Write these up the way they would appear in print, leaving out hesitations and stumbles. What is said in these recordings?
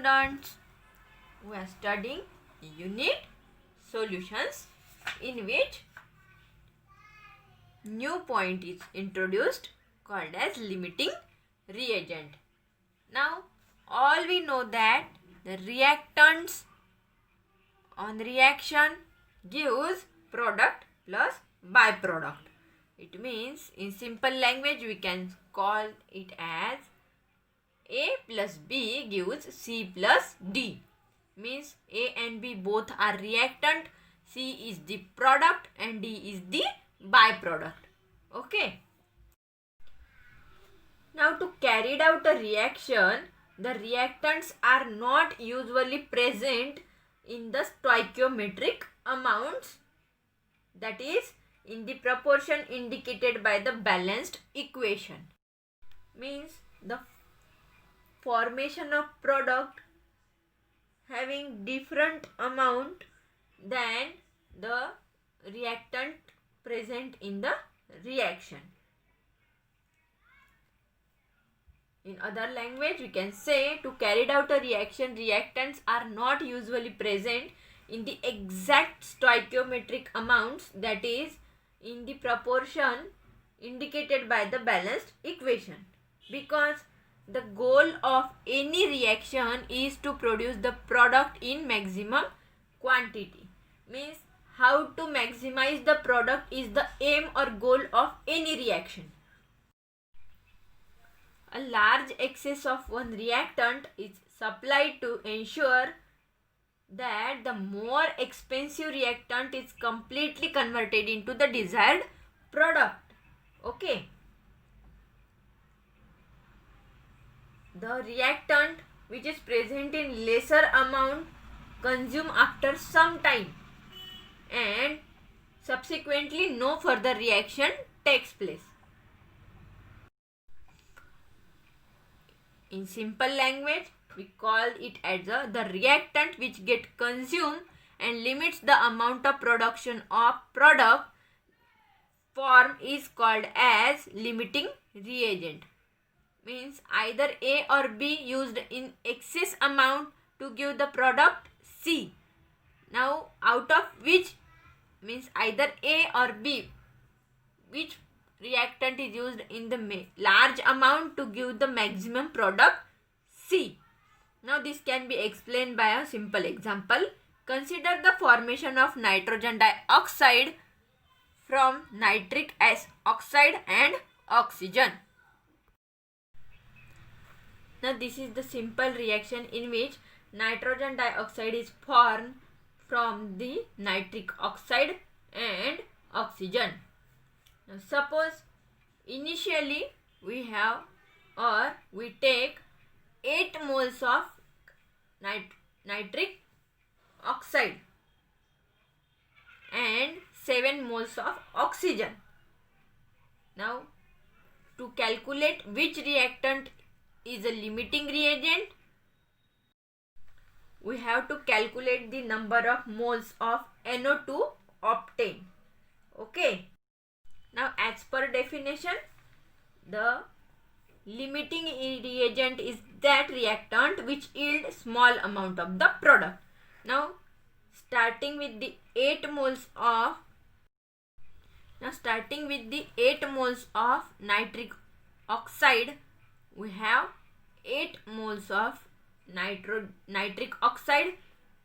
students, we are studying unit solutions in which new point is introduced called as limiting reagent. Now all we know that the reactants on reaction gives product plus byproduct. It means in simple language we can call it as A plus B gives C plus D. Means A and B both are reactant, C is the product and D is the byproduct. Okay. Now to carry out a reaction, the reactants are not usually present in the stoichiometric amounts, that is in the proportion indicated by the balanced equation. Means the formation of product having different amount than the reactant present in the reaction. In other language we can say to carry out a reaction, reactants are not usually present in the exact stoichiometric amounts, that is in the proportion indicated by the balanced equation, because the goal of any reaction is to produce the product in maximum quantity. Means how to maximize the product is the aim or goal of any reaction. A large excess of one reactant is supplied to ensure that the more expensive reactant is completely converted into the desired product. Okay. The reactant which is present in lesser amount consume after some time and subsequently no further reaction takes place. In simple language we call it as the reactant which get consumed and limits the amount of production of product form is called as limiting reagent. Means either A or B used in excess amount to give the product C. Now out of which, means either A or B, which reactant is used in the large amount to give the maximum product C. Now this can be explained by a simple example. Consider the formation of nitrogen dioxide from nitric oxide and oxygen. Now this is the simple reaction in which nitrogen dioxide is formed from the nitric oxide and oxygen. Now suppose initially we take 8 moles of nitric oxide and 7 moles of oxygen. Now to calculate which reactant is a limiting reagent, we have to calculate the number of moles of NO2 obtained. Okay. Now as per definition, the limiting reagent is that reactant which yield small amount of the product. Now starting with the 8 moles of nitric oxide, we have 8 moles of nitric oxide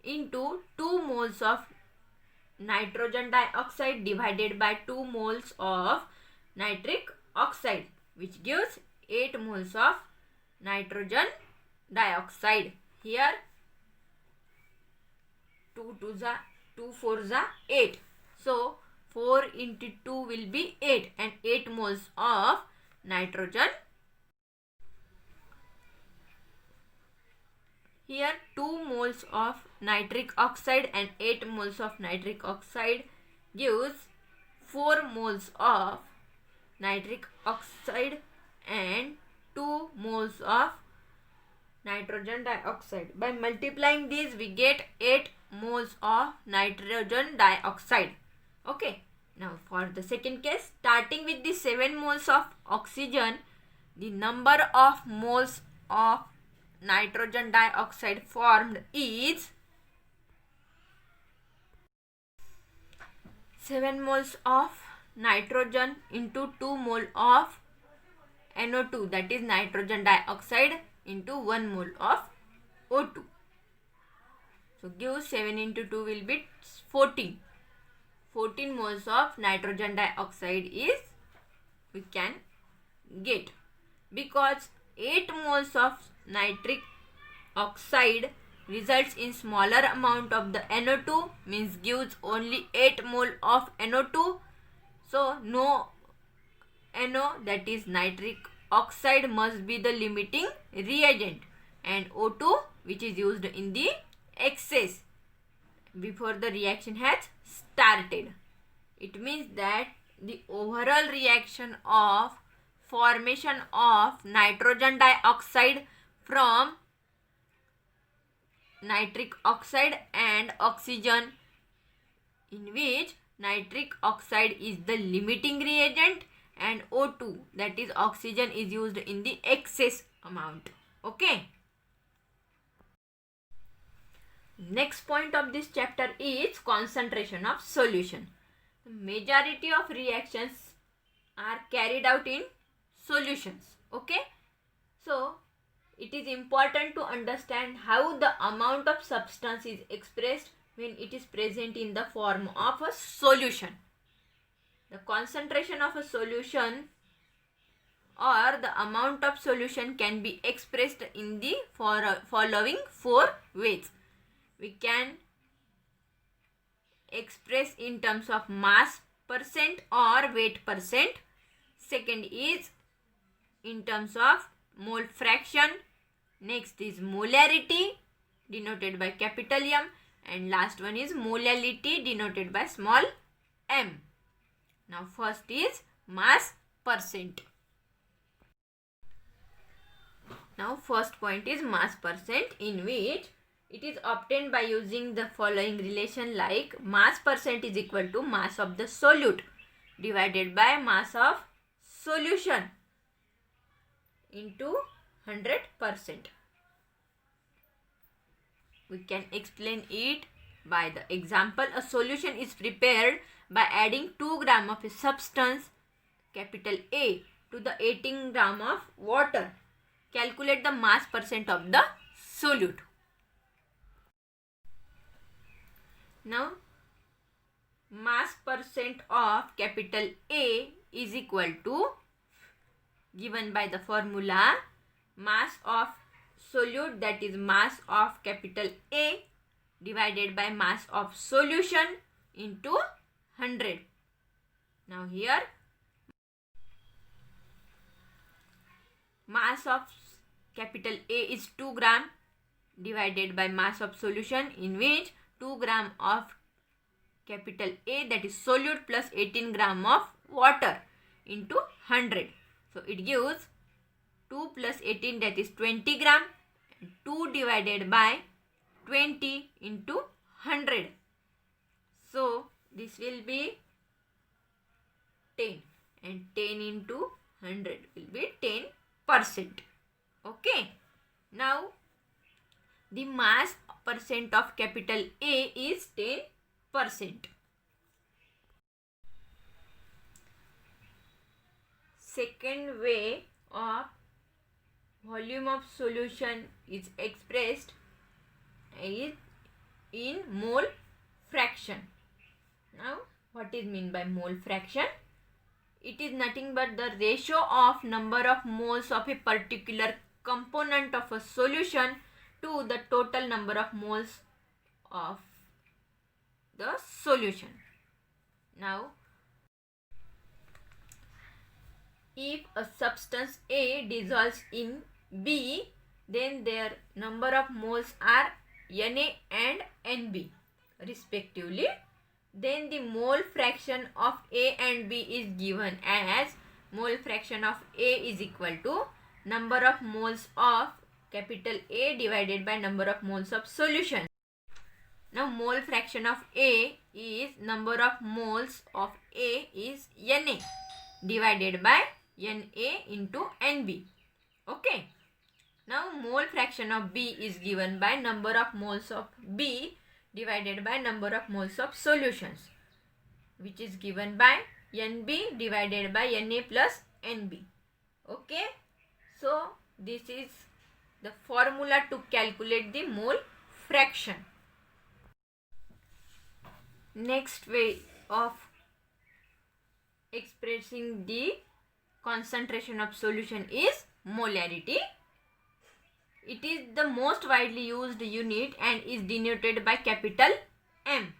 into 2 moles of nitrogen dioxide divided by 2 moles of nitric oxide, which gives 8 moles of nitrogen dioxide. Here 2 4s are 8. So 4 into 2 will be 8 and 8 moles of nitrogen. Here 2 moles of nitric oxide and 8 moles of nitric oxide gives 4 moles of nitric oxide and 2 moles of nitrogen dioxide. By multiplying these we get 8 moles of nitrogen dioxide. Okay. Now for the second case, starting with the 7 moles of oxygen, the number of moles of nitrogen dioxide formed is 7 moles of nitrogen into 2 mole of NO2, that is nitrogen dioxide, into 1 mole of O2. So give 7 into 2 will be 14. 14 moles of nitrogen dioxide is we can get, because 8 moles of nitric oxide results in smaller amount of the NO2, means gives only 8 mole of NO2. So no NO, that is nitric oxide, must be the limiting reagent, and O2 which is used in the excess before the reaction has started. It means that the overall reaction of formation of nitrogen dioxide from nitric oxide and oxygen, in which nitric oxide is the limiting reagent and O2, that is oxygen, is used in the excess amount. Okay. Next point of this chapter is concentration of solution. The majority of reactions are carried out in solutions. Okay. So it is important to understand how the amount of substance is expressed when it is present in the form of a solution. The concentration of a solution or the amount of solution can be expressed in the following 4 ways. We can express in terms of mass percent or weight percent. Second is in terms of mole fraction. Next is molarity, denoted by capital M, and last one is molality, denoted by small m. Now first is mass percent. Now first point is mass percent, in which it is obtained by using the following relation, like mass percent is equal to mass of the solute divided by mass of solution into 100%. We can explain it by the example. A solution is prepared by adding 2 gram of a substance, capital A, to the 18 gram of water. Calculate the mass percent of the solute. Now, mass percent of capital A is equal to, given by the formula, mass of solute, that is mass of capital A, divided by mass of solution into 100. Now here mass of capital A is 2 gram divided by mass of solution, in which 2 gram of capital A, that is solute, plus 18 gram of water into 100. So it gives 2 plus 18, that is 20 gram, and 2 divided by 20 into 100. So this will be 10, and 10 into 100 will be 10%. Okay. Now the mass percent of capital A is 10%. Second way of volume of solution is expressed is in mole fraction. Now what is meant by mole fraction? It is nothing but the ratio of number of moles of a particular component of a solution to the total number of moles of the solution. Now, if a substance A dissolves in B, then their number of moles are Na and Nb respectively. Then the mole fraction of A and B is given as mole fraction of A is equal to number of moles of capital A divided by number of moles of solution. Now mole fraction of A is number of moles of A is Na divided by Na into Nb. Okay. Now mole fraction of B is given by number of moles of B divided by number of moles of solutions, which is given by NB divided by Na plus Nb. Okay, so this is the formula to calculate the mole fraction. Next way of expressing the concentration of solution is molarity. It is the most widely used unit and is denoted by capital M.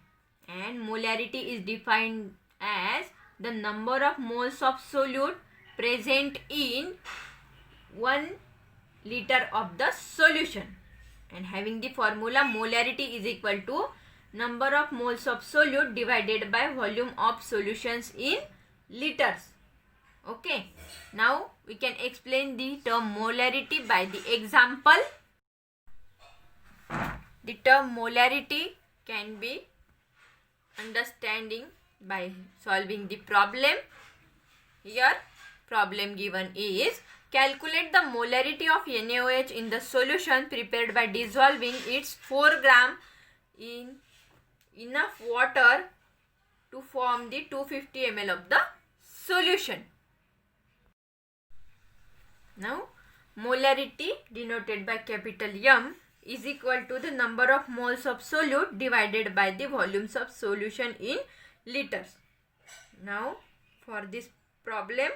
And molarity is defined as the number of moles of solute present in 1 liter of the solution. And having the formula, molarity is equal to number of moles of solute divided by volume of solutions in liters. Okay, now we can explain the term molarity by the example. The term molarity can be understanding by solving the problem. Here problem given is calculate the molarity of NaOH in the solution prepared by dissolving its 4 gram in enough water to form the 250 ml of the solution. Now molarity denoted by capital M is equal to the number of moles of solute divided by the volumes of solution in liters. Now for this problem,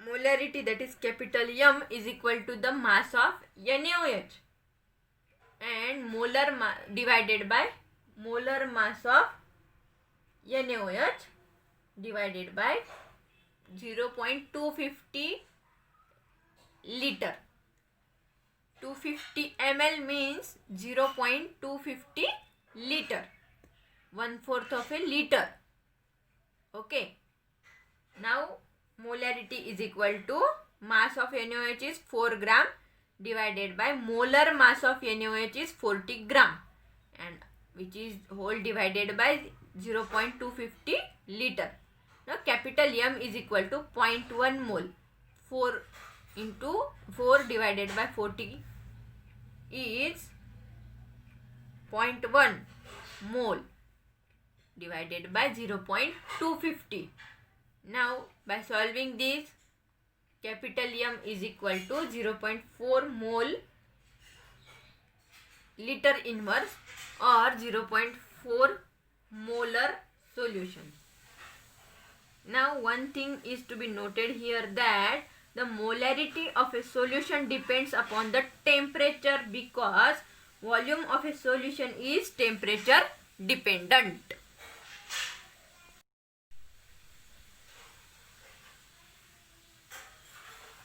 molarity, that is capital M, is equal to the mass of NaOH and divided by molar mass of NaOH divided by 0.250 liter. 250 ml means 0.250 liter, 1/4 of a liter. Okay. Now molarity is equal to mass of NaOH is 4 gram divided by molar mass of NaOH is 40 gram, and which is whole divided by 0.250 liter. Now capital M is equal to 0.1 mole. 4 into 4 divided by 40 is 0.1 mole divided by 0.250. Now by solving this, capital M is equal to 0.4 mole liter inverse or 0.4 molar solution. Now one thing is to be noted here, that the molarity of a solution depends upon the temperature, because volume of a solution is temperature dependent.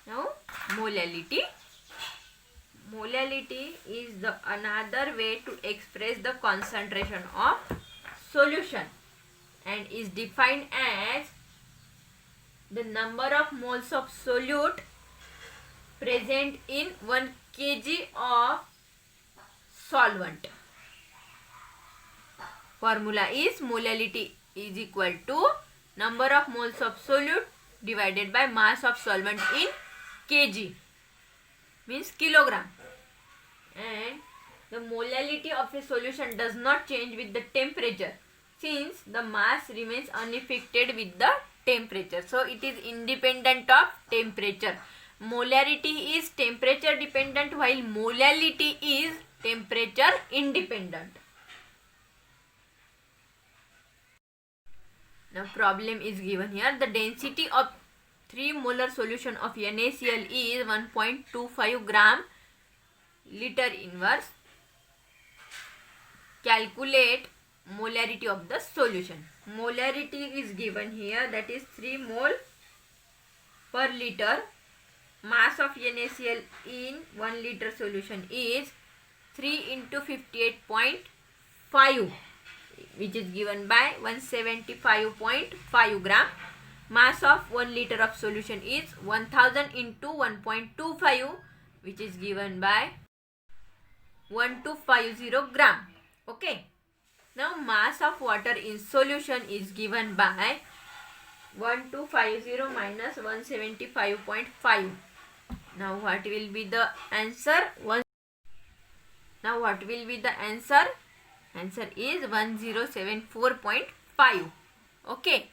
Now molality. Molality is the another way to express the concentration of solution and is defined as the number of moles of solute present in 1 kg of solvent. Formula is molality is equal to number of moles of solute divided by mass of solvent in kg, means kilogram. And the molality of a solution does not change with the temperature, since the mass remains unaffected with the temperature. So it is independent of temperature. Molarity is temperature dependent while molality is temperature independent. Now problem is given here. The density of 3 molar solution of NaCl is 1.25 gram liter inverse. Calculate molarity of the solution. Molarity is given here, that is 3 mole per liter. Mass of NaCl in 1 liter solution is 3 into 58.5, which is given by 175.5 gram. Mass of 1 liter of solution is 1000 into 1.25, which is given by 1250 gram. Okay. Now mass of water in solution is given by 1250 minus 175.5. Now what will be the answer? Now what will be the answer? Answer is 1074.5. Okay.